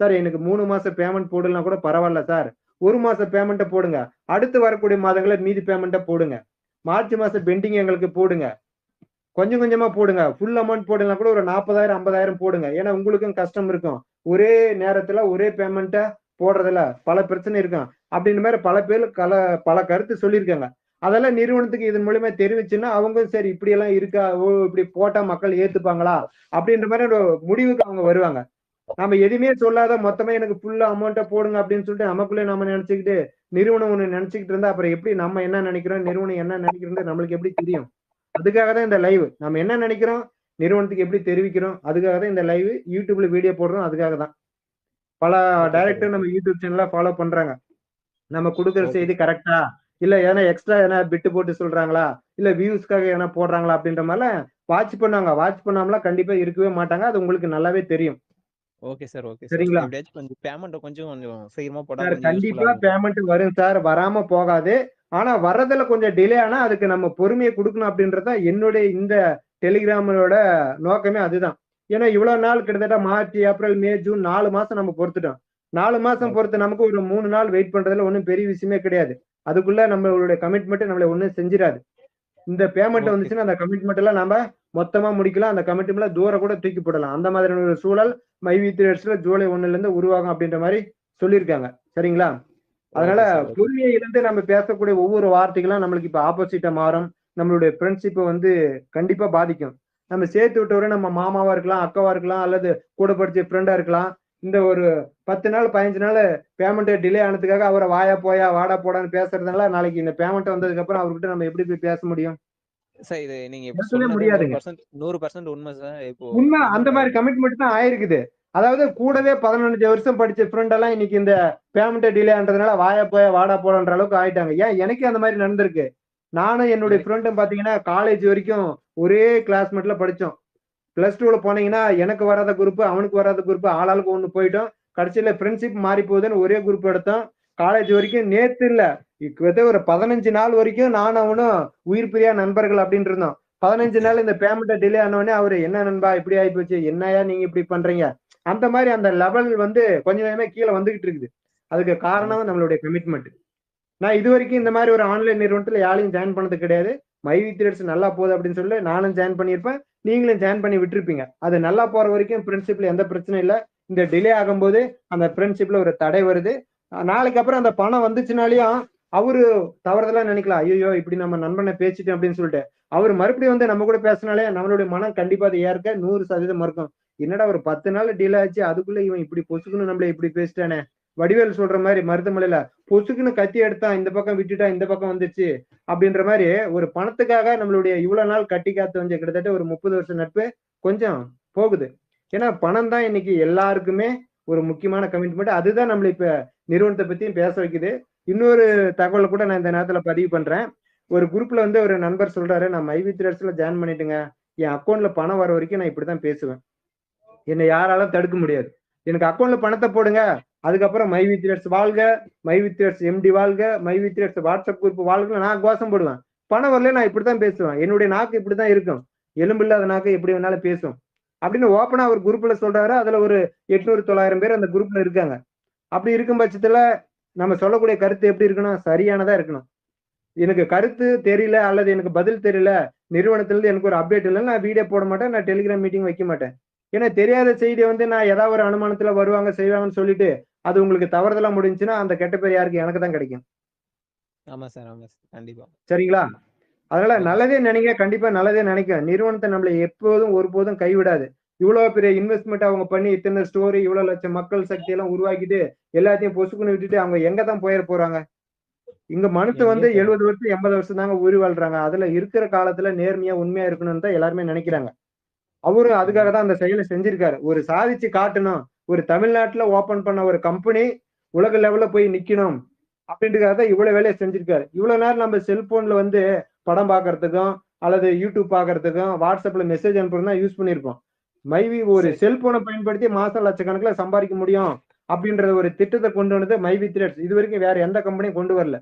Sir எனக்கு 3 மாசம் payment போடலாம் கூட பரவாயில்ல சார். 1 மாசம் பேமெண்ட்ட போடுங்க. அடுத்து வரக்கூடிய மாதங்கள்ல மீதி பேமெண்ட்ட போடுங்க. மார்ச் மாசம் பெண்டிங் எங்களுக்கு போடுங்க. கொஞ்சம் கொஞ்சமா போடுங்க. ஃபுல் அமௌண்ட் போடலனா கூட ஒரு 40,000 50,000 போடுங்க. ஏன்னா உங்களுக்கும் கஷ்டம் இருக்கும். ஒரே நேரத்துல ஒரே பேமெண்ட்ட போடுறதுல பல பிரச்சனை இருக்கும். அப்படின்ற மாரி பல கருத்து சொல்லியிருக்காங்க. அதெல்லாம் நிறுவனத்துக்கு இதன் மூலியமா தெரிவிச்சுன்னா, அவங்க சரி இப்படியெல்லாம் இருக்கா? ஓ! இப்படி போட்டா மக்கள் ஏத்துப்பாங்களா? அப்படின்ற மாரி ஒரு முடிவுக்கு அவங்க வருவாங்க. நம்ம எதுவுமே சொல்லாத மொத்தமா எனக்கு ஃபுல்லா அமௌண்ட்ட போடுங்க அப்படின்னு சொல்லிட்டு நமக்குள்ளே நம்ம நெனச்சுக்கிட்டு, நிறுவனம் ஒண்ணு நெனச்சுக்கிட்டு இருந்தா, அப்புறம் எப்படி நம்ம என்ன நெனைக்கிறோம், நிறுவனம் என்ன நெனைக்கிறதுன்னு நம்மளுக்கு எப்படி தெரியும்? அதுக்காக தான் இந்த லைவ். நம்ம என்ன நெனைக்கிறோம், நிறுவனத்துக்கு எப்படி தெரிவிக்கிறோம், அதுக்காக தான் இந்த லைவ். YouTubeல வீடியோ போடுறோம் அதுக்காக தான். பல ஓகே சார். Director okay. நம்ம YouTube சேனல்ல ஃபாலோ பண்றாங்க. நம்ம குடுக்குற ஓகே செய்தி சார். கரெக்ட்டா? இல்ல எதனா எக்ஸ்ட்ரா எதனா பிட் போட்டு சொல்றாங்களா? இல்ல வியூஸ்க்காக எதனா போடுறாங்களா? அப்படின்ற மாரிலாம் வாட்ச் பண்ணுவாங்க. வாட்ச் பண்ணாமலாம் கண்டிப்பா இருக்கவே மாட்டாங்க. அது உங்களுக்கு நல்லாவே தெரியும். Okay sir. Okay sir. சரிங்களா? எப்படியாச்சும் கொஞ்சம் பேமெண்ட்ட கொஞ்சம் சீக்கிரமா போட்டா சார் கொஞ்சம் யூஸ்ஃபுல்லா கண்டிப்பா இருக்கும் சார். பேமெண்ட் வரும் சார். வராம போகாது. ஆனா வர்றதுல கொஞ்சம் டிலே ஆனா அதுக்கு நம்ம பொறுமைய குடுக்கணும் அப்படின்றது தான் என்னுடைய இந்த டெலிகிராமோட நோக்கமே அதுதான். ஏன்னா இவ்வளோ நாள் கிட்டத்தட்ட மார்ச், ஏப்ரல், மே, ஜூன் 4 மாசம் நம்ம பொறுத்துட்டோம். 4 மாசம் ஓகே. பொறுத்து நமக்கு ஒரு 3 நாள் வெயிட் பண்றதுல ஒண்ணும் பெரிய விஷயமே கிடையாது. அதுக்குள்ள நம்மளுடைய கமிட்மெண்ட் நம்மள ஒண்ணும் செஞ்சிராது. இந்த பேமெண்ட் ஓகே. வந்துச்சுன்னா, அந்த கமிட்மெண்ட் எல்லாம் நாம மொத்தமா முடிக்கலாம். அந்த கமிட்மெண்ட்ல தூர கூட தூக்கி போடலாம். அந்த மாதிரியான ஒரு சூழல் மை வி த்ரீடர்ஸ்ல ஜூலை 1ல உருவாகும் அப்படின்ற மாரி சொல்லியிருக்காங்க. சரிங்களா? அதனால ஓகே சார். ஓகே. பொறுமையை இழந்து நம்ம பேசக்கூடிய ஒவ்வொரு வார்த்தைகளும் நம்மளுக்கு இப்ப ஆப்போசிட்டா மாறும். நம்மளுடைய ஃப்ரெண்ட்ஷிப்ப கண்டிப்பா பாதிக்கும். நம்ம சேர்த்து விட்டவரு நம்ம மாமாவா இருக்கலாம், அக்காவா இருக்கலாம், அல்லது கூட படிச்ச ஃப்ரெண்டா இருக்கலாம். இந்த ஒரு 10 நாள், 15 நாள் பேமெண்ட் டிலே ஆனதுக்காக அவர வாயா, போயா, வாடா, போடான்னு பேசுறதுனால, நாளைக்கு இந்த பேமெண்ட் வந்ததுக்கப்புறம் அவர்கிட்ட நம்ம எப்படி போய் பேச முடியும்? சார் இது நீங்க இப்ப பேசவே சொன்னது முடியாதுங்க. 100% உண்மை சார். இப்போ உண்ம அந்த இன்னொன்னு மாரி கமிட்மெண்ட் தான் ஆயிருக்குது. அதாவது கூடவே 15 வருஷம் படிச்ச ஃப்ரெண்ட் எல்லாம் இன்னைக்கு இந்த பேமெண்ட் டிலே ஆனதுனால வாயா போயா வாடா போடான்ற அளவுக்கு ஆயிட்டாங்க. ஏன் எனக்கே அந்த மாரி நடந்திருக்கு. நானும் என்னுடைய எனக்கு ஃப்ரெண்டும் பாத்தீங்கன்னா காலேஜ் வரைக்கும் ஒரே கிளாஸ்மேட்ல படிச்சோம். பிளஸ் 2ல போனீங்கன்னா எனக்கு வராத குரூப், அவனுக்கு வராத குரூப் ஆளாளுக்கு ஒண்ணு போயிட்டோம். கடைசியில ஃப்ரெண்ட்ஷிப் மாறி போகுதுன்னு ஒரே குரூப் எடுத்தோம். காலேஜ் வரைக்கும் நேத்து இல்ல. கிட்டத்தட்ட ஒரு 15 நாள் வரைக்கும் நானும் அவனும் உயிர் பிரியா நண்பர்கள் அப்படின்னு இருந்தோம். 15 நாள் இந்த பேமெண்ட் டிலே ஆனவுடனே அவரு என்ன நண்பா இப்படி ஆயிப்போச்சு. என்னய்யா நீங்க இப்படி பண்றீங்க? அந்த மாரி அந்த லெவல் கொஞ்சம் கொஞ்சமா கீழ வந்துகிட்டு இருக்குது. அதுக்கு காரணம் ஓகே. நம்மளுடைய கமிட்மெண்ட். நான் இதுவரைக்கும் இந்த மாரி ஒரு ஆன்லைன் நிறுவனத்துல யாரையும் ஜாயின் பண்ணது கிடையாது. மை வி த்ரீடர்ஸ் நல்லா போகுது அப்படின்னு சொல்லி நானும் ஜாயின் பண்ணியிருப்பேன். நீங்களும் ஜாயின் பண்ணி விட்டுருப்பீங்க. அது நல்லா போற வரைக்கும் ஃப்ரெண்ட்ஷிப்ல எந்த பிரச்சனையும் இல்ல. இந்த டிலே ஆகும்போது அந்த ஃப்ரெண்ட்ஷிப்ல ஒரு தடை வருது. நாளைக்கு அப்புறம் அந்த பணம் வந்துச்சுனாலயும் அவரு தவறுதலா நினைக்கலாம். ஐய்யய்யோ! இப்படி நம்ம நண்பன பேசிட்டோம் அப்படின்னு சொல்லிட்டு. அவரு மறுபடியும் நம்ம கூட பேசினாலே நம்மளுடைய மனம் கண்டிப்பா அதை ஏற்க 100% மறுக்கும். என்னடா ஒரு 10 நாள் டிலே ஆச்சு. அதுக்குள்ள இவன் இப்படி பொசுக்குன்னு நம்மள இப்படி பேசிட்டானே. வடிவேலு சொல்ற மாரி மருதமலையில பொசுக்குன்னு கத்தி எடுத்தான். இந்த பக்கம் விட்டுட்டான். இந்த பக்கம் வந்துச்சு. அப்படின்ற மாரி ஒரு பணத்துக்காக நம்மளுடைய இவ்வளவு நாள் கட்டி காத்து வந்து கிட்டத்தட்ட ஒரு 30 வருஷம் நட்பு கொஞ்சம் போகுது. ஏன்னா பணம் தான் இன்னைக்கு எல்லாருக்குமே ஒரு முக்கியமான கமிட்மெண்ட். அதுதான் நம்மள இப்ப நிறுவனத்த பத்தியும் பேச வைக்குது. இன்னொரு தகவல கூட நான் இந்த நேரத்துல பதிவு பண்றேன். ஒரு குரூப்ல ஒரு நண்பர் சொல்றாரு, "நான் மை வி த்ரெட்ஸ்ல ஜாயின் பண்ணிட்டேங்க. என் அக்கவுண்ட்ல பணம் வர வரைக்கும் நான் இப்படித்தான் பேசுவேன். என்னை யாராலும் தடுக்க முடியாது. எனக்கு அக்கவுண்ட்ல பணத்த போடுங்க. அதுக்கப்புறம் மை வி த்ரெட்ஸ் வாழ்க, மை வி த்ரெட்ஸ் எம்டி வாழ்க, my V threads WhatsApp group வாழ்கன்னு நான் கோஷம் போடுவேன். பணம் வரல நான் இப்படித்தான் பேசுவேன். என்னுடைய நாக்கு இப்படித்தான் இருக்கும். எலும்பு இல்லாத நாக்கு எப்படி வேணாலும் பேசும்." அப்படின்னு ஓப்பனா ஒரு குரூப்ல சொல்றாரு. அதுல ஒரு 800, 900 பேர் அந்த குரூப்ல இருக்காங்க. அப்படி இருக்கும் பட்சத்துல நம்ம சொல்லக்கூடிய கருத்து எப்படி இருக்கணும்? சரியானதா இருக்கணும். எனக்கு கருத்து தெரியல அல்லது எனக்கு பதில் தெரியல. நிறுவனத்திலிருந்து எனக்கு ஒரு அப்டேட் இல்ல. நான் வீடியோ போட மாட்டேன். நான் டெலிகிராம் மீட்டிங் வைக்க மாட்டேன். ஏன்னா தெரியாத செய்திய நான் ஏதாவது ஒரு அனுமானத்துல வருவாங்க, செய்வாங்கன்னு சொல்லிட்டு, அது உங்களுக்கு தவறுதலா முடிஞ்சுச்சுன்னா, அந்த கெட்ட பேர் யாருக்கு? எனக்கு தான் கிடைக்கும். ஆமா சார். ஆமா சார். கண்டிப்பா. சரிங்களா? அதனால ஓகே சார். நல்லதே நினைங்க. கண்டிப்பா நல்லதே நினைக்கும். நிறுவனத்த நம்மள எப்போதும் ஒருபோதும் கைவிடாது. இவ்வளோ பெரிய இன்வெஸ்ட்மென்ட் அவங்க பண்ணி இத்தன ஸ்டோரி, இவ்வளோ லட்சம் மக்கள் சக்தி எல்லாம் உருவாக்கிட்டு, எல்லாத்தையும் பொசுக்குன்னு விட்டுட்டு அவங்க எங்க தான் போயிற போறாங்க? இங்க மனுஷ எங்கேயும் போக 70 வருஷம், 80 வருஷம் தாங்க உயிர் வாழ்றாங்க. அதுல இருக்கிற காலத்துல நேர்மையா, உண்மையா இருக்கணும்னு தான் எல்லாருமே நெனைக்கிறாங்க. அவரும் அதுக்காக ஆமா. தான் அந்த செயல செஞ்சிருக்காரு. ஒரு சாதிச்சு காட்டணும். ஒரு தமிழ்நாட்டுல ஓப்பன் பண்ண ஒரு கம்பெனி உலக லெவல்ல போய் நிக்கணும். அப்படின்றதுக்காக தான் இவ்வளவு வேலைய செஞ்சிருக்காரு. இவ்வளவு நேரம் நம்ம செல்போன்ல படம் பார்க்கறதுக்கும், அல்லது YouTube பார்க்கறதுக்கும், WhatsAppல மெசேஜ் அனுப்புறதுக்கு தான் யூஸ் பண்ணியிருப்போம். மைவி ஒரு சரி. செல்போன பயன்படுத்தி மாசம் லட்சக்கணக்குல சம்பாதிக்க முடியும். அப்படின்ற ஒரு திட்டத்த கொண்டு வந்தது மைவி த்ரெட்ஸ். இதுவரைக்கும் வேற எந்த கம்பெனியும் கொண்டு வரல.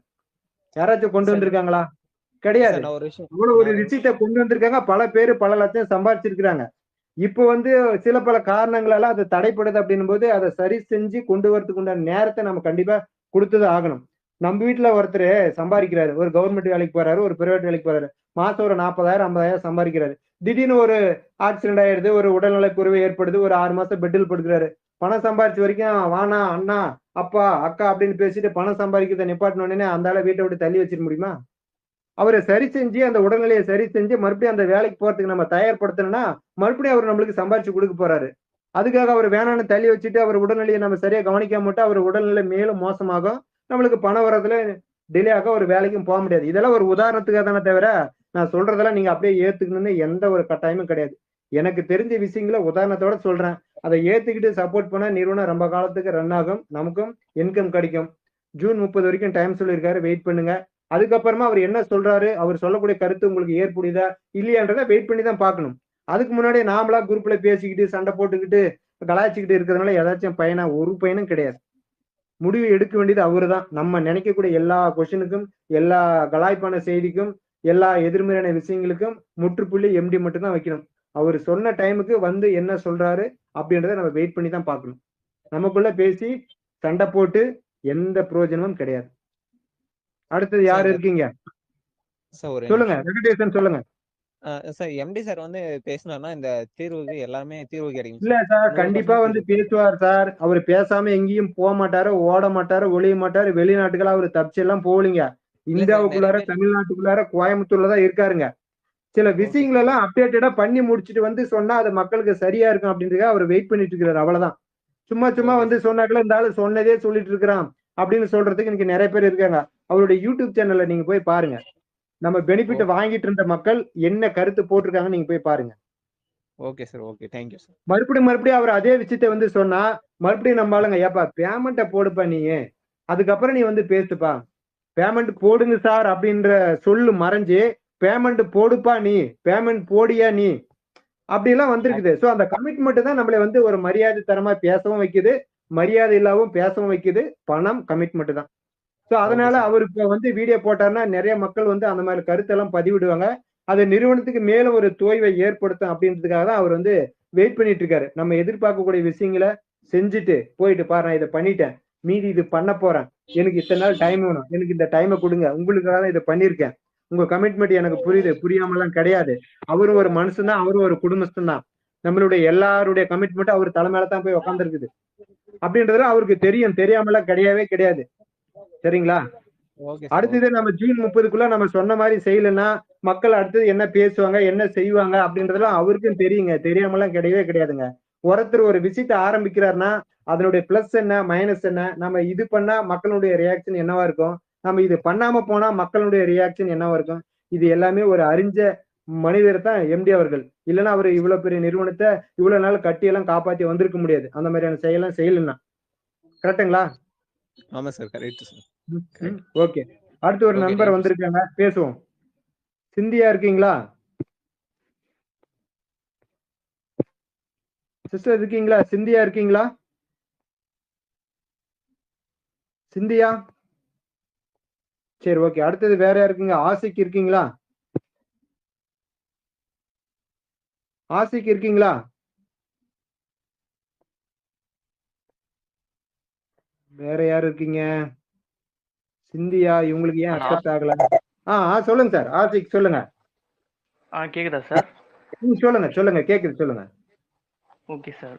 யாராச்சும் கொண்டு சார் வந்திருக்காங்களா? கிடையாது. சார் நான் ஒரு விஷயம் இவ்வளவு ஒரு நான் ஒரு விஷயத்த கொண்டு வந்திருக்காங்க. பல பேரு பல லட்சம் சம்பாதிச்சிருக்கிறாங்க. இப்போ வந்து சில பல காரணங்களால அது தடைப்படுது அப்படின்னும் போது அதை சரி செஞ்சு கொண்டு வரதுக்கு உண்டான நேரத்தை நம்ம கண்டிப்பா கொடுத்துதான் ஆகணும். நம்ம வீட்டுல ஒருத்தர் சம்பாதிக்கிறாரு, ஒரு கவர்மெண்ட் வேலைக்கு போறாரு, ஒரு பிரைவேட் வேலைக்கு போறாரு, மாசம் ஒரு 40,000 50,000 சம்பாதிக்கிறாரு. திடீர்னு ஒரு ஆக்சிடென்ட் ஆயிடுது, ஒரு உடல்நல குறைவு ஏற்படுது, ஒரு 6 மாசம் பெட்டில் படுக்கிறாரு. பணம் சம்பாதிச்ச வரைக்கும் வானா அண்ணா அப்பா அக்கா அப்படின்னு பேசிட்டு பணம் சம்பாதிக்கிறத நிப்பாட்டின உடனே அந்த ஆளை வீட்டை விட்டு தள்ளி வச்சிட முடியுமா? அவரை சரி செஞ்சு அந்த உடல்நிலையை சரி செஞ்சு மறுபடியும் அந்த வேலைக்கு போறதுக்கு நம்ம தயார்படுத்தணும்னா மறுபடியும் அவர் நம்மளுக்கு சம்பாரிச்சு கொடுக்க போறாரு. அதுக்காக அவர் வேணான்னு தள்ளி வச்சுட்டு அவர் உடல்நிலையை நம்ம சரியா கவனிக்காம விட்டா அவர் உடல்நிலை மேலும் மோசமாகும். நம்மளுக்கு பணம் வர்றதுல டிலே ஆக ஒரு வேலைக்கும் போக முடியாது. இதெல்லாம் ஒரு உதாரணத்துக்காக தானே தவிர நான் சொல்றதெல்லாம் நீங்க அப்படியே ஏத்துக்கணும்னு எந்த ஒரு கட்டாயமும் கிடையாது. எனக்கு தெரிஞ்ச விஷயங்களை உதாரணத்தோட சொல்றேன். அதை ஏத்துக்கிட்டு சப்போர்ட் பண்ணா நிறுவனம் ரொம்ப காலத்துக்கு ரன் ஆகும், நமக்கும் இன்கம் கிடைக்கும். ஜூன் 30 வரைக்கும் டைம் சொல்லியிருக்காரு, வெயிட் பண்ணுங்க. அதுக்கப்புறமா அவர் என்ன சொல்றாரு, அவர் சொல்லக்கூடிய கருத்து உங்களுக்கு ஏற்புடையதா இல்லையான்றதை வெயிட் பண்ணி தான் பார்க்கணும். அதுக்கு முன்னாடி நாமளா குரூப்ல பேசிக்கிட்டு சண்டை போட்டுக்கிட்டு கலாய்ச்சிக்கிட்டு இருக்கிறதுனால ஏதாச்சும் பயனா? ஒரு பயனும் கிடையாது. முடிவு எடுக்க வேண்டியது அவரு தான். நம்ம நினைக்கக்கூடிய எல்லா கொஸ்டினுக்கும், எல்லா கலாய்ப்பான செய்திக்கும், எல்லா எதிர்மறையான விஷயங்களுக்கும் முற்றுப்புள்ளி எம்டி மட்டும் தான் வைக்கணும். அவர் சொன்ன டைமுக்கு வந்து என்ன சொல்றாரு அப்படின்றத நம்ம வெயிட் பண்ணி தான் பார்க்கணும். நமக்குள்ள பேசி சண்டை போட்டு எந்த பிரயோஜனமும் கிடையாது. அடுத்தது சார் யாரு இந்த இருக்கீங்க? சார் ஒரே சொல்லுங்க. நிமிஷம். வெங்கடேசன் சொல்லுங்க. சார் எம்டி சார் வந்து பேசினார்னா இந்த தீர்வுக்கு எல்லாமே தீர்வு கிடைக்கும் இல்ல சார். சார், கண்டிப்பா 100% வந்து தீர்வு. பேசுவார் சார். அவரு பேசாம எங்கேயும் போக மாட்டாரு, ஓட மாட்டாரு, ஒளிய மாட்டாரு. வெளிநாட்டுக்கெல்லாம் அவரு தப்பிச்சு எல்லாம் போகலீங்க. இல்ல சார் நிறைய இந்தியாவுக்குள்ளார, பேர். தமிழ்நாட்டுக்குள்ளார, கோயம்புத்தூர்ல தான் இருக்காருங்க. சில ஓகே விஷயங்கள் சார். எல்லாம் அப்டேட்டடா பண்ணி முடிச்சுட்டு வந்து சொன்னா அது மக்களுக்கு சரியா இருக்கும் அப்படின்றதுக்காக அவர் வெயிட் பண்ணிட்டு இருக்கிறாரு. அவ்வளவுதான். சும்மா சும்மா ஓகே வந்து சார். சொன்னாக்கல இந்த ஆளு சொன்னதே சொல்லிட்டு இருக்கிறான் அப்படின்னு சொல்றதுக்கு இன்னைக்கு நிறைய பேர் இருக்காங்க. அவருடைய யூடியூப் சேனல்ல நீங்க போய் பாருங்க. நம்ம பெனிஃபிட் ஓகே. வாங்கிட்டு இருந்த மக்கள் என்ன கருத்து போட்டிருக்காங்க நீங்க போய் பாருங்க. Okay sir. Okay. Thank you sir. மறுபடியும் அவர் அதே விஷயத்தை வந்து சொன்னா மறுபடியும் நம்ம ஆளுங்க ஏப்பா பேமெண்ட்டை போடுப்பா நீ, அதுக்கப்புறம் நீ வந்து பேசுப்பா, பேமெண்ட் போடுங்க சார் அப்படின்ற சொல்லு மறைஞ்சு பேமெண்ட் போடுப்பா நீ, பேமெண்ட் போடியா நீ அப்படிலாம் வந்திருக்குது. சோ அந்த கமிட்மெண்ட் தான் நம்மளை வந்து ஒரு மரியாதை தரமா பேசவும் வைக்குது, மரியாதை இல்லாவும் பேசவும் வைக்குது. பணம் கமிட்மெண்ட் தான். சோ ஓகே அதனால சார். அவர் இப்ப வந்து வீடியோ போட்டாருன்னா நிறைய மக்கள் வந்து அந்த மாதிரி கருத்தெல்லாம் பதிவிடுவாங்க. அது நிறுவனத்துக்கு மேலும் ஒரு தோய்வை ஏற்படுத்தும் அப்படின்றதுக்காக தான் அவர் வந்து வெயிட் பண்ணிட்டு இருக்காரு. நம்ம எதிர்பார்க்கக்கூடிய விஷயங்களை செஞ்சுட்டு போயிட்டு பாரு நான் இதை பண்ணிட்டேன், மீதி இது பண்ண போறேன், எனக்கு இத்தனை நாள் டைம் வேணும், எனக்கு இந்த டைமை கொடுங்க, உங்களுக்காக தான் இதை பண்ணியிருக்கேன், உங்க கமிட்மெண்ட் எனக்கு புரியுது, புரியாமலாம் கிடையாது. அவரும் ஒரு மனுஷன் தான், அவரும் ஒரு குடும்பஸ்தன் தான். நம்மளுடைய எல்லாருடைய கமிட்மெண்ட் அவர் தலைமையில தான் போய் உட்காந்துருக்குது அப்படின்றதுல அவருக்கு தெரியும், தெரியாமலாம் கிடையவே கிடையாது. சரிங்களா? Okay sir. அடுத்தது நம்ம ஜூன் 30க்குள்ள நம்ம சொன்ன மாதிரி செய்யலைன்னா மக்கள் அடுத்தது என்ன பேசுவாங்க, என்ன செய்வாங்க அப்படின்றதெல்லாம் அவருக்கும் தெரியுங்க. தெரியாமலாம் கிடையவே கிடையாதுங்க. ஒருத்தர் ஒரு விஷயத்த ஆரம்பிக்கிறாருன்னா அதனுடைய பிளஸ் என்ன, மைனஸ் என்ன, நம்ம இது பண்ணா மக்களுடைய ரியாக்ஷன் என்னவா இருக்கும், நம்ம இது பண்ணாம போனா மக்களுடைய ரியாக்ஷன் என்னவா இருக்கும், இது எல்லாமே ஒரு அறிஞ்ச மனிதர் தான் எம்டி அவர்கள். இல்லைன்னா அவர் இவ்வளவு பெரிய நிறுவனத்தை இவ்வளவு நாள் கட்டி எல்லாம் காப்பாத்தி வந்திருக்க முடியாது. அந்த மாதிரியான செயலாம் செய்யலன்னா. கரெக்டுங்களா? ஆமா sir. Correct sir. Correct. Okay. அடுத்து ஒரு ஓகே. நண்பர் தேங்க்யூ சார். வந்திருக்காங்க, பேசுவோம். சிந்தியா இருக்கீங்களா? சிஸ்டர் இருக்கீங்களா? சிந்தியா இருக்கீங்களா? சிந்தியா? சரி, ஓகே. அடுத்தது வேற யாருக்குங்க? ஆசிக் இருக்கீங்களா? ஆசிக் இருக்கீங்களா? வேற யாரு இருக்கீங்க? சிந்தியா இவங்களுக்கு ஏன் ஹலோ. அக்செப்ட் ஆகல? சொல்லுங்க சார். ஆசிக் சொல்லுங்க. கேக்குதா சார்? சொல்லுங்க சொல்லுங்க, கேக்குது, சொல்லுங்க. Okay sir.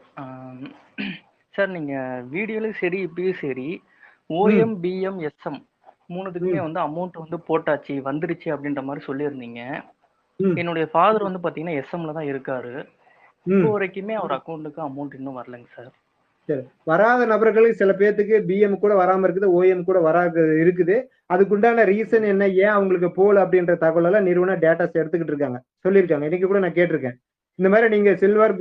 சார் நீங்க வீடியோலயும் சரி இப்பயும் சரி ம், ஓஎம் பிஎம் எஸ்எம் மூணுத்துக்குமே ம், வந்து அமௌண்ட் வந்து போட்டாச்சு வந்துருச்சு அப்படின்ற மாதிரி சொல்லியிருந்தீங்க. ம், என்னுடைய ஃபாதர் வந்து பாத்தீங்கன்னா எஸ்எம்ல தான் இருக்காரு. இப்போ ம். வரைக்குமே அவர் அக்கௌண்ட்டுக்கு அமௌண்ட் இன்னும் வரலைங்க சார். சரி. வராத நபர்களுக்கு சில பேர்த்துக்கு பிஎம் கூட வராம இருக்குது, ஓஎம் கூட வராது இருக்குது. அதுக்குண்டான ரீசன் என்ன, ஏன் அவங்களுக்கு போல அப்படின்ற தகவல் எல்லாம் நிறுவனம் டேட்டாஸ் எடுத்துக்கிட்டு இருக்காங்க, சொல்லியிருக்காங்க. இன்னைக்கு கூட நான் கேட்டிருக்கேன். இந்த மாதிரி நீங்க சில்வர்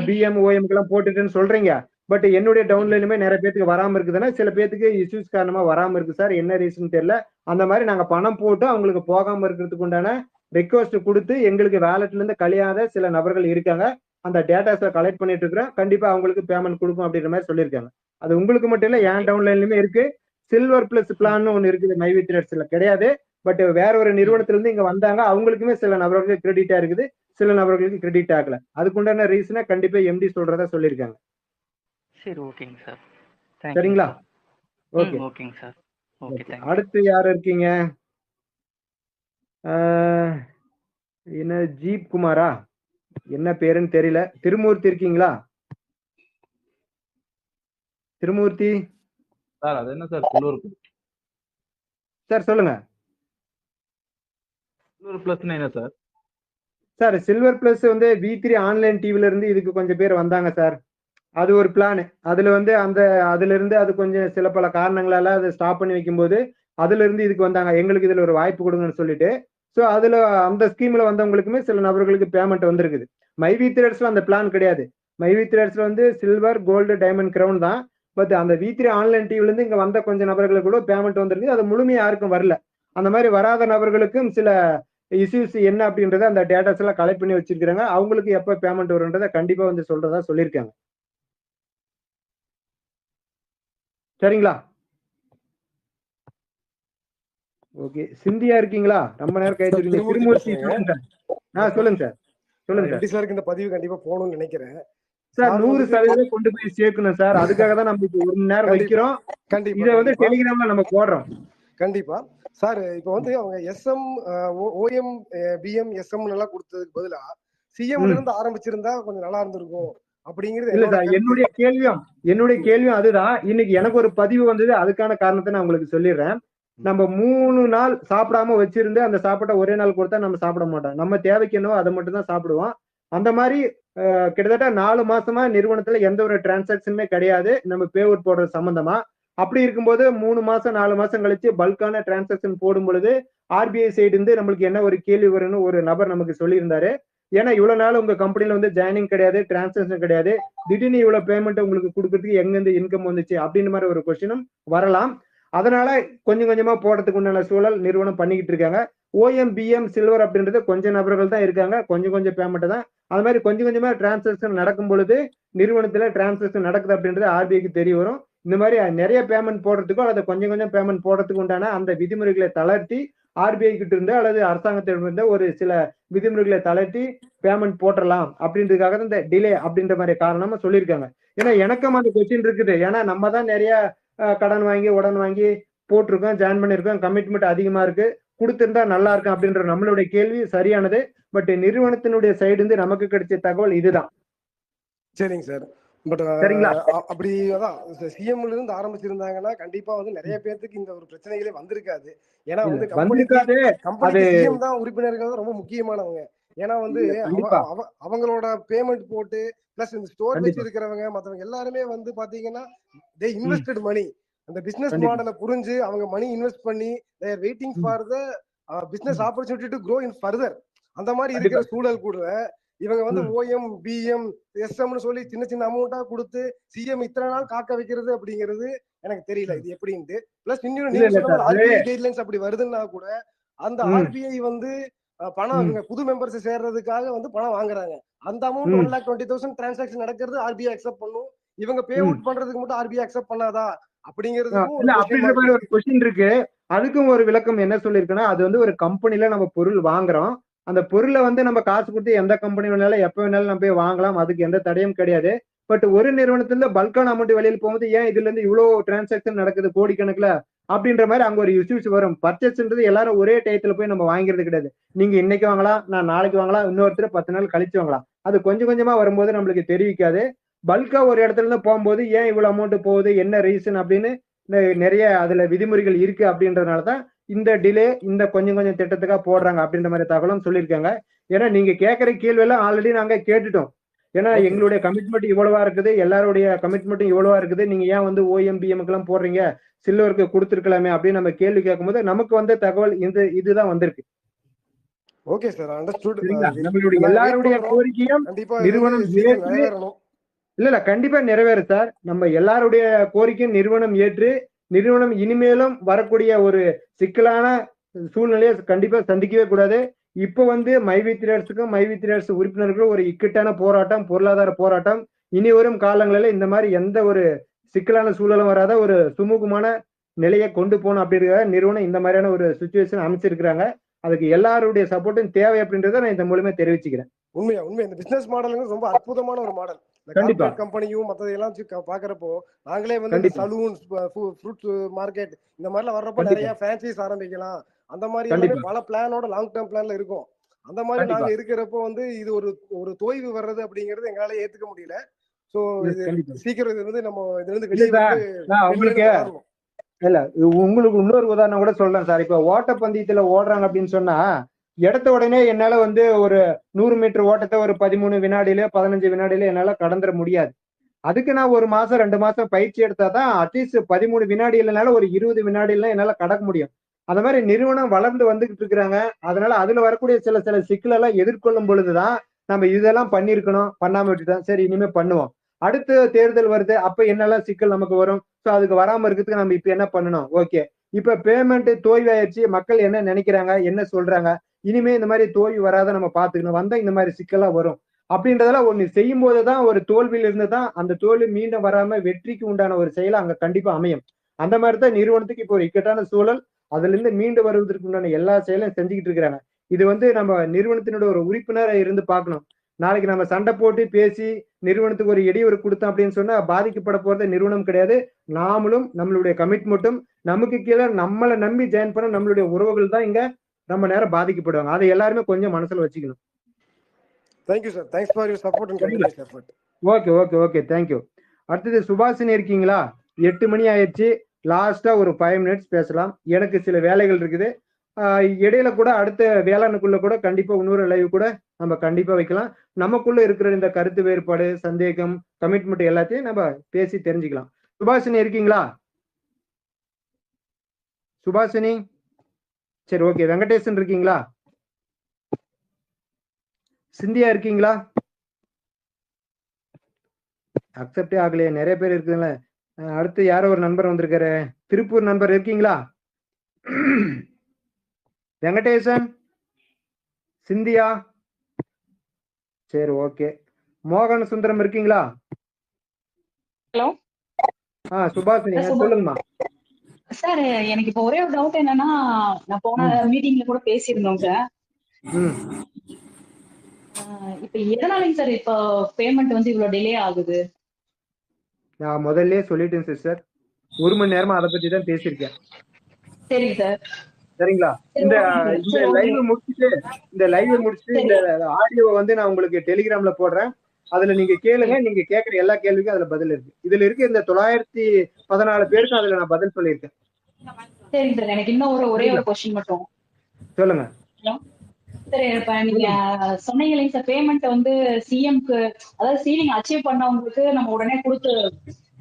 பிஎம் ஓஎம்க்கு எல்லாம் போட்டுட்டுன்னு சொல்றீங்க, பட் என்னுடைய டவுன்லைனுமே நிறைய பேருக்கு வராம இருக்குதுன்னா சில பேருக்கு இஷ்யூஸ் காரணமா வராம இருக்கு சார், என்ன ரீசன் தெரியல. அந்த மாதிரி நாங்க பணம் போட்டு அவங்களுக்கு போகாம இருக்கிறதுக்கு உண்டான ரெக்வஸ்ட் கொடுத்து எங்களுக்கு வேலட்ல இருந்து கழியாத சில நபர்கள் இருக்காங்க. அந்த டேட்டாஸை கலெக்ட் பண்ணிட்டு இருக்கிறோம். கண்டிப்பா அவங்களுக்கு பேமெண்ட் கொடுக்கும் அப்படின்ற மாதிரி சொல்லியிருக்காங்க. அது உங்களுக்கு மட்டும் இல்ல, என் டவுன்லைன்லயுமே இருக்கு. சில்வர் பிளஸ் பிளான் ஒன்னு இருக்குது மைவி த்ரெட்ஸ்ல, கிடையாது. பட் வேற ஒரு நிறுவனத்திலிருந்து இங்க வந்தாங்க, அவங்களுக்குமே சில நபர்களுக்கு கிரெடிட்டா இருக்குது, சில நபர்களுக்கு கிரெடிட் ஆகல. அதுக்குண்டான ரீசனை கண்டிப்பா எம்டி சொல்றதா சொல்லியிருக்காங்க. சரி, ஓகேங்க சார். தேங்க்யூங்க சரிங்களா? சார். ஓகே. ஓகேங்க சார். Okay, okay. தேங்க்யூ. அடுத்து யார் இருக்கீங்க? ஆஹ், என்ன ஜீப் குமாரா? என்ன பேருன்னு தெரியல. திருமூர்த்தி இருக்கீங்களா? திருமூர்த்தி சார் அது என்ன சார் சில்வர் சார் சொல்லுங்க. பிளஸ்னா என்ன சார்? சார் சில்வர் பிளஸ் வந்து V3 ஆன்லைன் டிவில இருந்து இதுக்கு கொஞ்சம் பேர் வந்தாங்க சார். அது ஒரு பிளான். அதுல வந்து அதுல இருந்து அது கொஞ்சம் சில பல காரணங்களால அதை ஸ்டாப் பண்ணி வைக்கும்போது அதுல இருந்து இதுக்கு வந்தாங்க. எங்களுக்கு இதுல ஒரு வாய்ப்பு கொடுங்கன்னு சொல்லிட்டு. ஸோ அதுல அந்த ஸ்கீம்ல வந்தவங்களுக்குமே சில நபர்களுக்கு பேமெண்ட் வந்திருக்குது. மைவி த்ரெட்ஸ்ல அந்த பிளான் கிடையாது. மைவி த்ரெட்ஸ்ல வந்து சில்வர், கோல்டு, டைமண்ட், கிரவுன் தான். பட் அந்த V3 ஆன்லைன் டிவில இருந்து இங்க வந்த கொஞ்சம் நபர்களுக்கு கூட பேமெண்ட் வந்திருக்கு. அது முழுமையா யாருக்கும் வரல. அந்த மாதிரி வராத நபர்களுக்கும் சில இஷ்யூஸ் என்ன அப்படின்றத அந்த டேட்டாஸ் எல்லாம் கலெக்ட் பண்ணி வச்சிருக்காங்க. அவங்களுக்கு எப்ப பேமெண்ட் வரும்ன்றத கண்டிப்பா வந்து சொல்றதா சொல்லியிருக்காங்க. சரிங்களா? ஓகே. சிந்தியா இருக்கீங்களா? ரொம்ப நேரம் கழிச்சு திருமூர்த்தி சொல்லுங்க சார். சொல்லுங்க சார். சொல்லுங்க சார். எம்டி சாருக்கு இந்த பதிவு கண்டிப்பா போகணும்னு நினைக்கிறேன் சார் 100% கொண்டு போய் சேர்க்கணும் சார். அதுக்காக தான் நம்ம ஒரு மணி நேரம் வைக்கிறோம். கண்டிப்பா இதை வந்து டெலிகிராம்ல நம்ம போடுறோம். கண்டிப்பா சார். இப்ப வந்து அவங்க எஸ்எம், ஓஎம், பிஎம், எஸ்எம் எல்லாம் கொடுத்ததுக்கு பதிலா சிஎம்ல இருந்து ஆரம்பிச்சிருந்தா கொஞ்சம் நல்லா இருந்திருக்கும் அப்படிங்கிறது இல்ல சார், என்னுடைய கேள்வியும் அதுதான். இன்னைக்கு எனக்கு ஒரு பதிவு வந்தது. அதுக்கான காரணத்தை நான் உங்களுக்கு சொல்லிடுறேன். நம்ம 3 நாள் சாப்பிடாம வச்சிருந்து அந்த சாப்பாட்டை ஒரே நாள் கொடுத்தா நம்ம சாப்பிட மாட்டோம். நம்ம தேவைக்கு என்னவோ அதை மட்டும் தான் சாப்பிடுவோம். அந்த மாதிரி கிட்டத்தட்ட 4 மாசமா நிறுவனத்துல எந்த ஒரு டிரான்சாக்சனுமே கிடையாது நம்ம பே அவுட் போடுறது சம்பந்தமா. அப்படி இருக்கும்போது 3 மாசம் 4 மாசம் கழிச்சு பல்கான டிரான்சாக்சன் போடும் பொழுது ஆர்பிஐ சைடு இருந்து நம்மளுக்கு என்ன ஒரு கேள்வி வரும்னு ஒரு நபர் நமக்கு சொல்லியிருந்தாரு. ஏன்னா இவ்வளவு நாள் உங்க கம்பெனில வந்து ஜாயினிங் கிடையாது, டிரான்சாக்சன் கிடையாது, திடீர்னு இவ்வளவு பேமெண்ட் உங்களுக்கு கொடுக்கறதுக்கு எங்க இருந்து இன்கம் வந்துச்சு அப்படின்னு மாதிரி ஒரு கொஸ்டினும் வரலாம். அதனால கொஞ்சம் கொஞ்சமா போடுறதுக்கு உண்டான சூழல் நிறுவனம் பண்ணிக்கிட்டு இருக்காங்க. ஓஎம், பிஎம், சில்வர் அப்படின்றது கொஞ்சம் நபர்கள் தான் இருக்காங்க. கொஞ்சம் பேமெண்ட் தான். அது மாதிரி கொஞ்சமா டிரான்சாக்சன் நடக்கும் பொழுது நிறுவனத்துல டிரான்சாக்சன் நடக்குது அப்படின்றது ஆர்பிஐக்கு தெரிய வரும். இந்த மாதிரி நிறைய பேமெண்ட் போடுறதுக்கோ அல்லது கொஞ்சம் பேமெண்ட் போடுறதுக்கு உண்டான அந்த விதிமுறைகளை தளர்த்தி ஆர்பிஐ கிட்ட இருந்து அல்லது அரசாங்கத்திலிருந்து ஒரு சில விதிமுறைகளை தளர்த்தி பேமெண்ட் போட்டுடலாம் அப்படின்றதுக்காக தான் இந்த டிலே அப்படின்ற மாதிரி காரணமா சொல்லியிருக்காங்க. ஏன்னா எனக்கும் அந்த கொஸ்டின் இருக்குது. ஏன்னா நம்ம தான் நிறைய கடன் வாங்கி உடன் வாங்கி போட்டிருக்கோம், ஜாயின் பண்ணிருக்கோம், கமிட்மெண்ட் அதிகமா இருக்கு, கொடுத்திருந்தா நல்லா இருக்கும் அப்படின்ற நம்மளுடைய கேள்வி சரியானது. பட் நிறுவனத்தினுடைய சைடு இருந்து நமக்கு கிடைச்ச தகவல் இதுதான். சரிங்க சார். பட் சரிங்களா? அப்படி அதான் சிஎம்ல இருந்து ஆரம்பிச்சிருந்தாங்கன்னா கண்டிப்பா வந்து நிறைய பேருக்கு இந்த ஒரு பிரச்சனைகளே வந்திருக்காது. ஏன்னா வந்து கம்பெனிக்கு சிஎம் தான் உறுப்பினர்கள் ரொம்ப முக்கியமானவங்க. ஏன்னா வந்து அவங்களோட பேமெண்ட் போட்டு பிளஸ் இந்த ஸ்டோர் வச்சு இருக்கிறவங்க மற்றவங்க எல்லாருமே வந்து பாத்தீங்கன்னா தே இன்வெஸ்டட் மணி. அந்த பிசினஸ் மாடலை புரிஞ்சு அவங்க மணி இன்வெஸ்ட் பண்ணி they are waiting for the business opportunity to grow in further. அந்த மாதிரி இருக்கிற சூழல் கூட இவங்க வந்து ஓஎம், பிஎம், எஸ்எம்னு சொல்லி சின்ன அமௌண்டா கொடுத்து சிஎம் இத்தனை நாள் காக்க வைக்கிறது அப்படிங்கிறது எனக்கு தெரியல இது எப்படின்ட்டு. பிளஸ் இன்னும் ஆர்பிஐ கைட்லைன்ஸ் அப்படி வருதுன்னா கூட அந்த ஆர்பிஐ வந்து பணம் இவங்க புது மெம்பர்ஸ் சேர்றதுக்காக வந்து பணம் வாங்குறாங்க. அந்த அமௌண்ட் 1,20,000 டிரான்சாக்சன் நடக்கிறது ஆர்பிஐ அக்செப்ட் பண்ணும். இவங்க பே அவுட் பண்றதுக்கு மட்டும் ஆர்பிஐ அக்செப்ட் பண்ணாதா அப்படிங்கிறது ஒரு கொஸ்டின் இருக்கு. அதுக்கும் ஒரு விளக்கம் என்ன சொல்லிருக்குன்னா, அது வந்து ஒரு கம்பெனில நம்ம பொருள் வாங்குறோம். அந்த பொருளை வந்து நம்ம காசு கொடுத்து எந்த கம்பெனி வேணாலும் எப்ப வேணாலும் நம்ம போய் வாங்கலாம். அதுக்கு எந்த தடையும் கிடையாது. பட் ஒரு நிறுவனத்துல பல்கான அமௌண்ட் வெளியில போகும்போது ஏன் இதுல இருந்து இவ்வளவு டிரான்சாக்சன் நடக்குது கோடிக்கணக்குல அப்படின்ற மாதிரி அங்க ஒரு இஷ்யூஸ் வரும். பர்ச்சேஸ்ன்றது எல்லாரும் ஒரே டயத்துல போய் நம்ம வாங்கிறது கிடையாது. நீங்க இன்னைக்கு வாங்கலாம், நான் நாளைக்கு வாங்கலாம், இன்னொருத்தர் 10 நாள் கழிச்சு வாங்கலாம். அது கொஞ்சமா வரும்போது நம்மளுக்கு தெரிவிக்காது. பல்கா ஒரு இடத்துல இருந்து போகும்போது ஏன் இவ்வளவு அமௌண்ட் போகுது, என்ன ரீசன் அப்படின்னு நிறைய அதுல விதிமுறைகள் இருக்கு அப்படின்றதுனாலதான் இந்த டிலே இந்த கொஞ்சம் திட்டத்துக்காக போடுறாங்க அப்படின்ற மாதிரி தகவலும் சொல்லியிருக்காங்க. ஏன்னா நீங்க கேட்கிற கேள்வி எல்லாம் ஆல்ரெடி நாங்க கேட்டுட்டோம். ஏன்னா எங்களுடைய கமிட்மெண்ட் இவ்வளவா இருக்குது, எல்லாருடைய கமிட்மெண்ட்டும் இவ்வளவா இருக்குது, நீங்க ஏன் வந்து ஓஎம்பிஎம்க்கு எல்லாம் போடுறீங்க, சில்வருக்கு கொடுத்துருக்கலாமே அப்படின்னு நம்ம கேள்வி கேட்கும்போது நமக்கு வந்த தகவல் இதுதான் வந்திருக்கு. Okay sir, understood. நம்மளுடைய எல்லாருடைய கோரிக்கையும் நிறுவனம் இல்ல கண்டிப்பா நிறைவேறு சார். நம்ம எல்லாருடைய கோரிக்கையும் நிறுவனம் ஏற்று நிறுவனம் இனிமேலும் வரக்கூடிய ஒரு சிக்கலான சூழ்நிலையை கண்டிப்பா சந்திக்கவே கூடாது. இப்ப வந்து மைவி த்ரெட்ஸுக்கும் மைவி த்ரெட்ஸ் உறுப்பினர்களும் ஒரு இக்கட்டான போராட்டம், பொருளாதார போராட்டம். இனி வரும் காலங்களில் இந்த மாதிரி எந்த ஒரு சிக்கலான சூழலும் வராத ஒரு சுமூகமான நிலையை கொண்டு போகணும் அப்படிங்கிற நிறுவனம் இந்த மாதிரியான ஒரு சுச்சுவேஷன் அமைச்சிருக்கிறாங்க. அதுக்கு எல்லாருடைய சப்போர்ட்டும் தேவை அப்படின்றத நான் இந்த மூலமே தெரிவிச்சுக்கிறேன். உண்மையா இந்த பிசினஸ் மாடல் ரொம்ப அற்புதமான ஒரு மாடல். இந்த கார்ப்பரேட் கம்பெனியும் மற்றதெல்லாம் பாக்குறப்போ நாங்களே வந்து இந்த சலூன், ஃப்ரூட் மார்க்கெட் இந்த மாதிரிலாம் வர்றப்போ நிறைய பிரான்சைஸ் ஆரம்பிக்கலாம். அந்த மாதிரி பல பிளானோட லாங் டேர்ம் பிளான்ல இருக்கும். அந்த மாதிரி நாங்க இருக்கிறப்போ வந்து இது ஒரு தொய்வு வர்றது அப்படிங்கறது எங்களால ஏத்துக்க முடியல. சோ இது சீக்கிரம் இது வந்து நம்ம இதுல இருந்து வெளியே உங்களுக்கு இல்ல உங்களுக்கு இன்னொரு உதாரணம் கூட சொல்றேன் சார். இப்ப ஓட்டப்பந்தயத்துல ஓடுறாங்க அப்படின்னு சொன்னா இடத்த உடனே என்னால வந்து ஒரு 100 மீட்டர் ஓட்டத்தை ஒரு 13 வினாடியில 15 வினாடியில என்னால கடந்துட முடியாது. அதுக்கு நான் 1 மாசம் 2 மாசம் பயிற்சி எடுத்தாதான் அட்லீஸ்ட் 13 வினாடி இல்லைனால ஒரு 20 வினாடிலாம் என்னால கடக்க முடியும். அந்த மாதிரி நிறுவனம் வளர்ந்து வந்துகிட்டு இருக்கிறாங்க. அதனால அதுல வரக்கூடிய சில சிக்கல் எல்லாம் எதிர்கொள்ளும் பொழுதுதான் நம்ம இதெல்லாம் பண்ணிருக்கணும், பண்ணாம விட்டுட்டோம், சரி இனிமே பண்ணுவோம். அடுத்த தேர்தல் வருது, அப்ப என்னெல்லாம் சிக்கல் நமக்கு வரும், சோ அதுக்கு வராம இருக்கிறதுக்கு நம்ம இப்ப என்ன பண்ணணும்? ஓகே, இப்ப பேமெண்ட் தோய்வாயிருச்சு, மக்கள் என்ன நினைக்கிறாங்க, என்ன சொல்றாங்க, இனிமே இந்த மாதிரி தோல்வி வராத நம்ம பாத்துக்கணும், வந்தா இந்த மாதிரி சிக்கல்லாம் வரும் அப்படின்றதெல்லாம் ஒண்ணு செய்யும் போதுதான் ஒரு தோல்வியில இருந்துதான் அந்த தோல்வி மீண்டும் வராம வெற்றிக்கு உண்டான ஒரு செயலை அங்க கண்டிப்பா அமையும். அந்த மாதிரிதான் நிறுவனத்துக்கு இப்போ ஒரு இக்கட்டான சூழல், அதுல இருந்து மீண்டு வருவதற்கு உண்டான எல்லா செயலையும் செஞ்சுக்கிட்டு இருக்கிறாங்க. இது வந்து நம்ம நிறுவனத்தினோட ஒரு உறுப்பினரை இருந்து பார்க்கணும். நாளைக்கு நம்ம சண்டை போட்டு பேசி நிறுவனத்துக்கு ஒரு இடையூறு கொடுத்தோம் அப்படின்னு சொன்னா பாதிக்கப்பட போறது நிறுவனம் கிடையாது, நாமளும் நம்மளுடைய கமிட்மெண்ட்டும். நமக்கு கீழே நம்மளை நம்பி ஜாயின் பண்ண நம்மளுடைய உறவுகள் தான் இங்க ரொம்ப நேரம் பாதிக்கப்படுவாங்க. அதை எல்லாருமே கொஞ்சம் மனசுல வச்சுக்கணும். Thank you sir, thanks for your support and continuous effort. Okay okay okay thank you. அடுத்தது சுபாஷினி இருக்கீங்களா? 8 மணி ஆயிடுச்சு, லாஸ்டா ஒரு 5 மினிட்ஸ் பேசலாம். எனக்கு சில வேலைகள் இருக்குது. இடையில கூட அடுத்த வேளாண்குள்ள கூட கண்டிப்பா இன்னொரு லைவ் கூட நம்ம கண்டிப்பா வைக்கலாம். நமக்குள்ள இருக்கிற இந்த கருத்து வேறுபாடு, சந்தேகம், கமிட்மெண்ட் எல்லாத்தையும் நம்ம பேசி தெரிஞ்சுக்கலாம். சுபாஷினி இருக்கீங்களா? சுபாஷினி சரி ஓகே. வெங்கடேசன் இருக்கீங்களா? சிந்தியா இருக்கீங்களா? அக்செப்டே ஆகலையே, நிறைய பேர் இருக்குதுல்ல. அடுத்து யாரோ ஒரு நண்பர் வந்திருக்காரு, திருப்பூர் நண்பர் இருக்கீங்களா? வெங்கடேசன், சிந்தியா, சரி ஓகே. மோகன் சுந்தரம் இருக்கீங்களா? ஹலோ. சுபாஷினி சொல்லுங்கம்மா. சார் எனக்கு இப்போ ஒரே ஒரு டவுட் என்னன்னா, நான் போன மீட்டிங்ல கூட பேசியிருந்தோம் சார். இப்ப எதனாலங்க சார் இப்போ பேமெண்ட் வந்து இவ்வளவு டிலே ஆகுது? நான் முதல்ல சொல்லிட்டேன் சிஸ்டர், 1 மணி நேரமா அதை பத்தி தான் பேசியிருக்கேன். சரிங்க சார். சரிங்களா? இந்த லைவ் முடிச்சுட்டு இந்த ஆடியோவை வந்து நான் உங்களுக்கு டெலிகிராம்ல போடுறேன். அதுல நீங்க கேளுங்க. நீங்க கேட்கிற எல்லா கேள்விக்கும் அதுல பதில் இருக்கு. இதுல இருக்கு இந்த 914 பேருக்கு அதுல நான் பதில் சொல்லியிருக்கேன். சரிங்க சார். எனக்கு இன்னும் ஒரே ஒரு क्वेश्चन மட்டும். சொல்லுங்க. ஹலோ சார், இப்ப நீங்க சொன்னீங்களே சார், பேமெண்ட் வந்து சிஎம்க்கு, அதாவது சீலிங் அச்சீவ் பண்ணவங்களுக்கு நம்ம உடனே கொடுத்து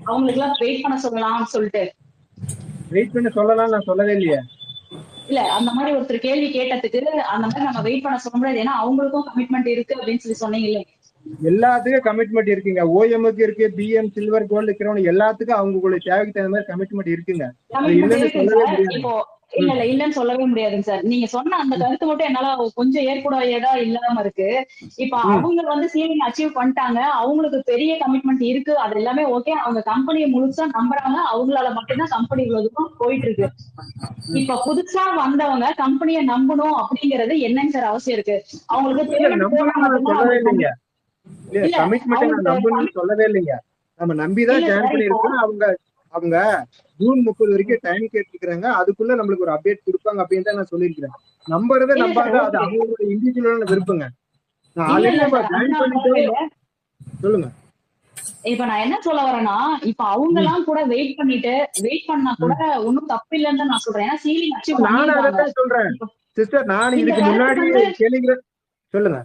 அவங்களுக்கு எல்லாம் வெயிட் பண்ண சொல்லலாம்னு சொல்லிட்டு. வெயிட் பண்ண சொல்லலாம் நான் சொல்லவே இல்லையே. இல்ல, அந்த மாதிரி ஒருத்தர் கேள்வி கேட்டதுக்கு அந்த மாதிரி நம்ம வெயிட் பண்ண சொல்ல முடியாது, ஏன்னா அவங்களுக்கும் கமிட்மெண்ட் இருக்கு அப்படின்னு சொல்லி சொன்னீங்களே. எல்லாத்துக்கும் கமிட்மெண்ட் இருக்குங்க. ஓஎம்க்கு இருக்கு, பிஎம், சில்வர், கோல்டு இருக்கிறவங்க எல்லாத்துக்கும் அவங்களுடைய தேவைக்கு தகுந்த மாதிரி கமிட்மெண்ட் இருக்குங்க. இப்போ இல்லன்னு சொல்லவே முடியாதுங்க சார். நீங்க சொன்ன அந்த கருத்து மட்டும் என்னால கொஞ்சம் ஏற்புடையதா இல்லாம இருக்கு. இப்ப அவங்க வந்து சீலிங் அச்சீவ் பண்ணிட்டாங்க, அவங்களுக்கு பெரிய கமிட்மெண்ட் இருக்கு, அது எல்லாமே ஓகே, அவங்க கம்பெனியை முழுசா நம்புறாங்க, அவங்களால மட்டும்தான் கம்பெனி இவ்வளவுக்கும் போயிட்டு இருக்கு. இப்ப புதுசா வந்தவங்க கம்பெனியை நம்பணும் அப்படிங்கறது என்னன்னு சார் அவசியம் இருக்கு? அவங்களுக்கு சொல்லவே இல்லைங்க, நம்ம நம்பிதான் ஜாயின் பண்ணிருக்கோம். அவங்க ஜூன் 30 வரைக்கும் டைம் கேட்டுக்கிறாங்க, அதுக்குள்ள நம்மளுக்கு ஒரு அப்டேட் கொடுப்பாங்க அப்படின்னு தான் நான் சொல்லியிருக்கிறேன். நம்புறத நம்பாத அது அவங்களோட இண்டிவிஜுவலான விருப்பங்க. நான் ஆல்ரெடி நம்ம ஜாயின் பண்ணிட்டோம். சொல்லுங்க. இப்ப நான் என்ன சொல்ல வரேன்னா, இப்ப அவங்க எல்லாம் கூட வெயிட் பண்ணா கூட ஒன்னும் தப்பு இல்லைன்னு நான் சொல்றேன். ஏன்னா சீலிங் அச்சீவ் நான் சொல்றேன் சிஸ்டர், நான் இதுக்கு முன்னாடி கேளுங்க. சொல்லுங்க.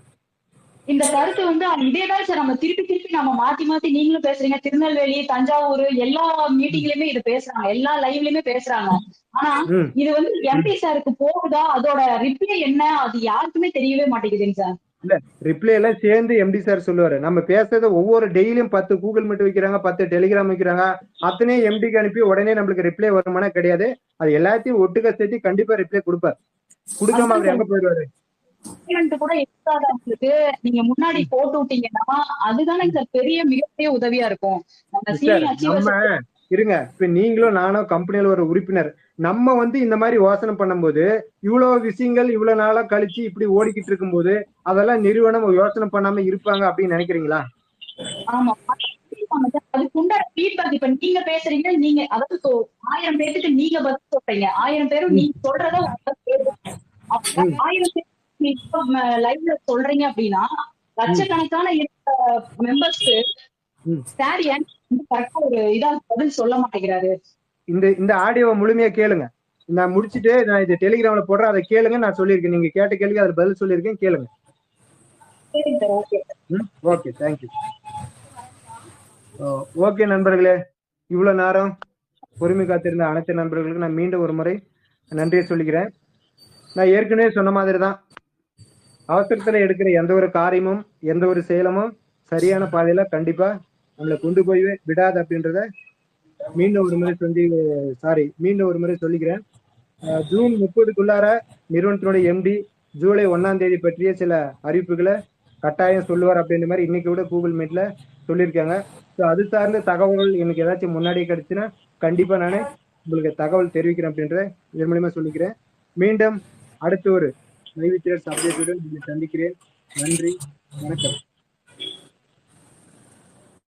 இந்த கருத்து வந்து இதேதான் சார், நம்ம திருப்பி நம்ம மாத்தி நீங்களும் பேசுறீங்க, திருநெல்வேலி, தஞ்சாவூர் எல்லா மீட்டிங்லயுமே இது பேசுறாங்க, எல்லா லைவ்லயுமே பேசுறாங்க. ஆனா இது வந்து எம்பி சாருக்கு போகுதா, அதோட ரிப்ளை என்ன, அது யாருக்குமே தெரியவே மாட்டேங்குதுங்க சார். இல்ல, ரிப்ளை எல்லாம் சேர்ந்து எம்டி சார் சொல்லுவாரு. நம்ம பேசுறத ஒவ்வொரு டெய்லியும் 10 கூகுள் மீட் வைக்கிறாங்க, 10 டெலிகிராம் வைக்கிறாங்க, அத்தனை எம்டிக்கு அனுப்பி உடனே நம்மளுக்கு ரிப்ளை வருமானா கிடையாது. அது எல்லாத்தையும் ஒட்டுக்க சேர்த்து கண்டிப்பா ரிப்ளை கொடுப்பாரு. கொடுக்காம அவர் எங்க போயிடுவாரு? கூட இருக்காதவங்களுக்கு நீங்க முன்னாடி போட்டு விட்டீங்கன்னா அதுதானே சார் பெரிய மிகப்பெரிய உதவியா இருக்கும். இருங்க, இப்ப நீங்களும் நானும் கம்பெனியில ஒரு உறுப்பினர், நம்ம வந்து இந்த மாதிரி யோசனை பண்ணும்போது இவ்வளவு விஷயங்கள் இவ்வளவு நாளா கழிச்சு இப்படி ஓடிக்கிட்டு இருக்கும்போது அதெல்லாம் நிறுவனம் யோசனை பண்ணாம இருப்பாங்க அப்படின்னு நினைக்கிறீங்களா? ஆமா, அதுக்குண்டான ஃபீட்பேக் இப்ப நீங்க பேசுறீங்க, நீங்க அதாவது 1000 பேருக்கு நீங்க பதில் சொல்றீங்க, 1000 பேரும் நீங்க சொல்றத 1000 பேர் நீங்க லைவ்ல சொல்றீங்க அப்படின்னா லட்சக்கணக்கான மெம்பர்ஸ்க்கு சார் ஏன் கரெக்டா ஒரு இதா பதில் சொல்ல மாட்டேங்கிறாரு? இந்த ஆடியோவை முழுமையா கேளுங்க. நான் முடிச்சுட்டு நான் இது டெலிகிராம்ல போடுறேன், அதை கேளுங்க. நான் சொல்லியிருக்கேன், நீங்க கேட்ட கேள்வி அதுல பதில் சொல்லியிருக்கேன், கேளுங்க. Okay, thank you. ஓகே நண்பர்களே, இவ்வளவு நேரம் பொறுமை காத்திருந்த அனைத்து நண்பர்களுக்கு நான் மீண்டும் ஒரு முறை நன்றியை சொல்லிக்கிறேன். நான் ஏற்கனவே சொன்ன மாதிரி தான், அவசரத்துல எடுக்கிற எந்த ஒரு காரியமும் எந்த ஒரு செயலமும் சரியான பாதையில கண்டிப்பா நம்மளை கொண்டு போய் விடாது அப்படின்றத மீண்டும் ஒரு முறை சொல்லிக்கிறேன். ஜூன் 30க்குள்ளார நிறுவனத்தினுடைய எம்டி ஜூலை 1ஆம் தேதி பற்றிய சில அறிவிப்புகளை கட்டாயம் சொல்லுவார் அப்படின்ற மாதிரி இன்னைக்கு கூட கூகுள் மீட்ல சொல்லியிருக்காங்க. ஸோ அது சார்ந்த தகவல்கள் எனக்கு ஏதாச்சும் முன்னாடியே கிடைச்சுன்னா கண்டிப்பா நான் உங்களுக்கு தகவல் தெரிவிக்கிறேன் அப்படின்ற இதன் மூலியமா சொல்லிக்கிறேன். மீண்டும் அடுத்த ஒரு மைவி ட்ரேடர்ஸ் அப்டேட்டுடன் சந்திக்கிறேன். நன்றி, வணக்கம்.